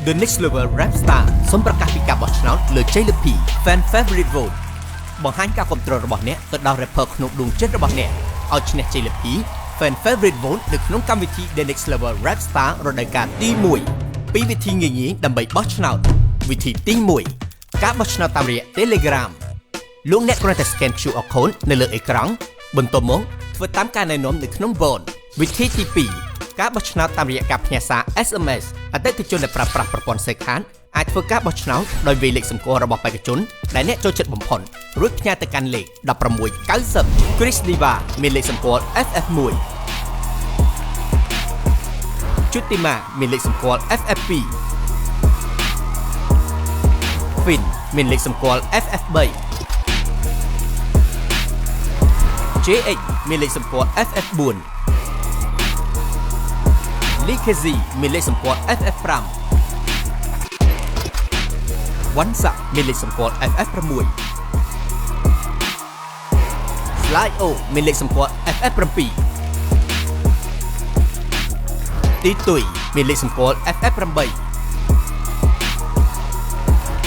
The Next Level Rap Star សូមប្រកាសពីការបោះឆ្នោតលើជ័យលាភី Fan Favorite Vote បង្ហាញការគាំទ្ររបស់អ្នកទៅដល់ rapper ក្នុងដួងចិត្តរបស់អ្នកឲ្យឈ្នះជ័យលាភី Fan Favorite Vote នៅក្នុងកម្មវិធី The Next Level Rap Star រដូវកាលទី1ពីវិធីងាយៗដើម្បីបោះឆ្នោតវិធីទី1ការបោះឆ្នោតតាមរយៈ Telegram លោកអ្នកគ្រាន់តែ scan QR code នៅលើអេក្រង់បន្ទាប់មកធ្វើតាមការណែនាំនៅក្នុង vote វិធីទី2ការបោះឆ្នោតតាមរយៈការផ្ញើសារ SMS អតិថិជនដែលប្រើប្រាស់ប្រព័ន្ធ SafeCard អាចធ្វើការបោះឆ្នោតដោយវាយលេខសម្គាល់របស់បេក្ខជនដែលអ្នកចូលចិត្តបំផុតរួចផ្ញើទៅកាន់លេខ1690 Chris Diva មានលេខសម្គាល់ FF1 ជុតិម៉ាមានលេខសម្គាល់ FF2 Fin មានលេខសម្គាល់ FF3 JX មានលេខសម្គាល់ FF4 Likazi មានលេខសម្គាល់ FF5 Wansa មានលេខសម្គាល់ FF6 Slyo មានលេខសម្គាល់ FF7 Titui មានលេខសម្គាល់ FF8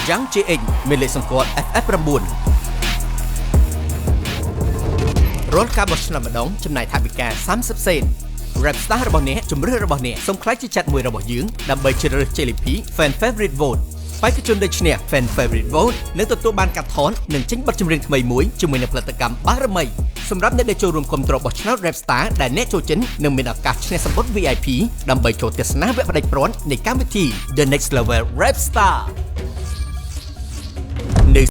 Yang JX មានលេខសម្គាល់ FF9 រលការបោះឆ្នោតម្ដងចំណាយថវិកា30 សេន Rap Star របស់អ្នកជំរឿនរបស់អ្នកសូមខ្លាចជាចាត់មួយរបស់យើងដើម្បីជ្រើសរើសជ័យលាភី Fan Favorite Vote បេក្ខជនដែលឈ្នះ Fan Favorite Vote នឹងទទួលបានកាត់ថននិងចេញបទចម្រៀងថ្មីមួយជាមួយនឹងផលិតកម្មបារមីសម្រាប់អ្នកដែលចូលរួមគាំទ្របោះឆ្នោត Rap Star ដែលអ្នកចូលចិត្តនឹងមានឱកាសឈ្នះសំបុត្រ VIP ដើម្បីចូលទស្សនាវគ្គផ្ដាច់ព្រាន់នៃកម្មវិធី The Next Level Rap Star